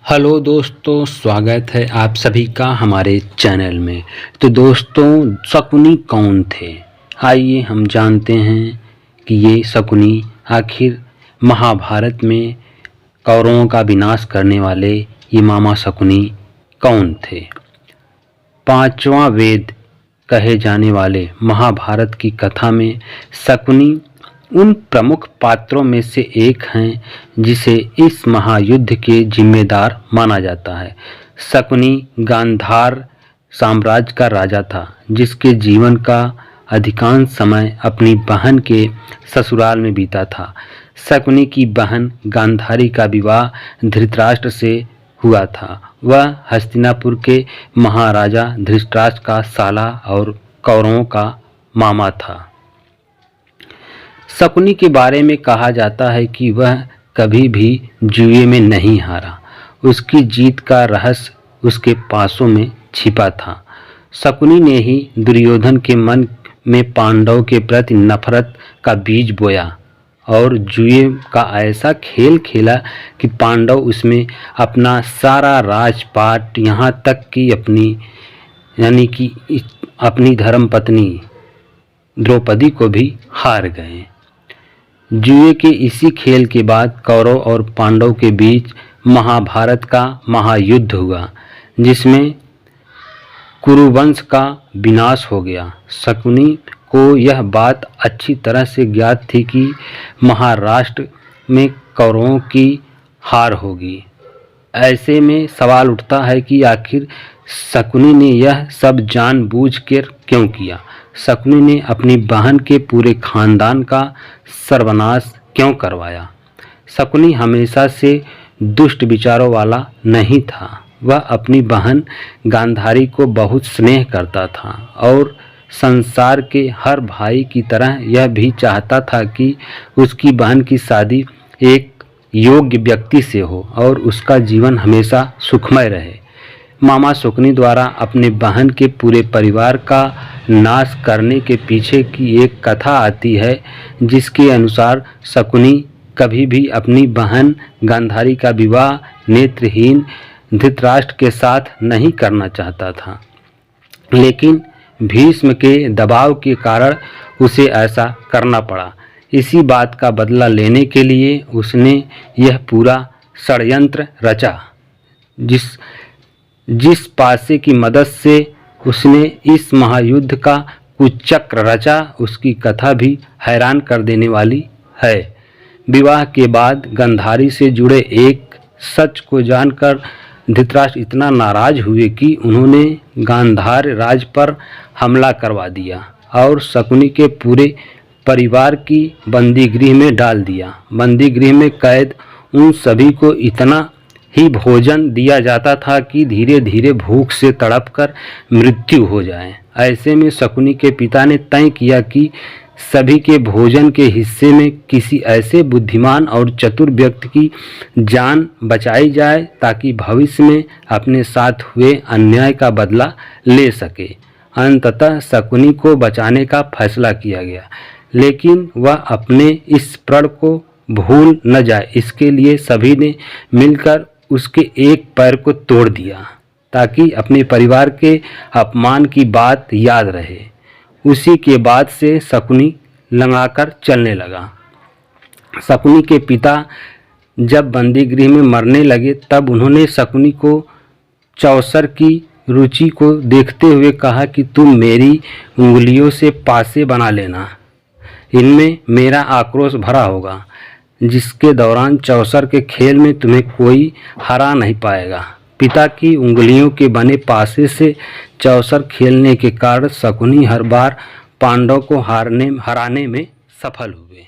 Hello दोस्तों, स्वागत है आप सभी का हमारे चैनल में। तो दोस्तों, शकुनी कौन थे? आइए हम जानते हैं कि ये शकुनी आखिर महाभारत में कौरवों का विनाश करने वाले ये मामा शकुनी कौन थे। पांचवा वेद कहे जाने वाले महाभारत की कथा में शकुनी उन प्रमुख पात्रों में से एक हैं जिसे इस महायुद्ध के जिम्मेदार माना जाता है। शकुनी गांधार साम्राज्य का राजा था, जिसके जीवन का अधिकांश समय अपनी बहन के ससुराल में बीता था। शकुनी की बहन गांधारी का विवाह धृतराष्ट्र से हुआ था। वह हस्तिनापुर के महाराजा धृतराष्ट्र का साला और कौरवों का मामा था। शकुनी के बारे में कहा जाता है कि वह कभी भी जुए में नहीं हारा। उसकी जीत का रहस्य उसके पासों में छिपा था। शकुनी ने ही दुर्योधन के मन में पांडवों के प्रति नफरत का बीज बोया और जुए का ऐसा खेल खेला कि पांडव उसमें अपना सारा राजपाट, यहाँ तक कि अपनी धर्मपत्नी द्रौपदी को भी हार गए। जुए के इसी खेल के बाद कौरव और पांडव के बीच महाभारत का महायुद्ध हुआ, जिसमें कुरुवंश का विनाश हो गया। शकुनी को यह बात अच्छी तरह से ज्ञात थी कि महाराष्ट्र में कौरवों की हार होगी। ऐसे में सवाल उठता है कि आखिर शकुनी ने यह सब जानबूझकर क्यों किया। शकुनी ने अपनी बहन के पूरे खानदान का सर्वनाश क्यों करवाया। शकुनी हमेशा से दुष्ट विचारों वाला नहीं था। वह अपनी बहन गांधारी को बहुत स्नेह करता था और संसार के हर भाई की तरह यह भी चाहता था कि उसकी बहन की शादी एक योग्य व्यक्ति से हो और उसका जीवन हमेशा सुखमय रहे। मामा शकुनी द्वारा अपने बहन के पूरे परिवार का नाश करने के पीछे की एक कथा आती है, जिसके अनुसार शकुनी कभी भी अपनी बहन गांधारी का विवाह नेत्रहीन धृतराष्ट्र के साथ नहीं करना चाहता था, लेकिन भीष्म के दबाव के कारण उसे ऐसा करना पड़ा। इसी बात का बदला लेने के लिए उसने यह पूरा षड्यंत्र रचा। जिस पासे की मदद से उसने इस महायुद्ध का कुचक्र रचा, उसकी कथा भी हैरान कर देने वाली है। विवाह के बाद गांधारी से जुड़े एक सच को जानकर धृतराष्ट्र इतना नाराज हुए कि उन्होंने गांधार राज पर हमला करवा दिया और शकुनी के पूरे परिवार की बंदीगृह में डाल दिया। बंदीगृह में कैद उन सभी को इतना ही भोजन दिया जाता था कि धीरे धीरे भूख से तड़पकर मृत्यु हो जाए। ऐसे में शकुनी के पिता ने तय किया कि सभी के भोजन के हिस्से में किसी ऐसे बुद्धिमान और चतुर व्यक्ति की जान बचाई जाए ताकि भविष्य में अपने साथ हुए अन्याय का बदला ले सके। अंततः शकुनी को बचाने का फैसला किया गया, लेकिन वह अपने इस प्रण को भूल न जाए, इसके लिए सभी ने मिलकर उसके एक पैर को तोड़ दिया ताकि अपने परिवार के अपमान की बात याद रहे। उसी के बाद से शकुनी लंगाकर चलने लगा। शकुनी के पिता जब बंदीगृह में मरने लगे तब उन्होंने शकुनी को चौसर की रुचि को देखते हुए कहा कि तुम मेरी उंगलियों से पासे बना लेना, इनमें मेरा आक्रोश भरा होगा, जिसके दौरान चौसर के खेल में तुम्हें कोई हरा नहीं पाएगा। पिता की उंगलियों के बने पासे से चौसर खेलने के कारण शकुनी हर बार पांडव को हराने में सफल हुए।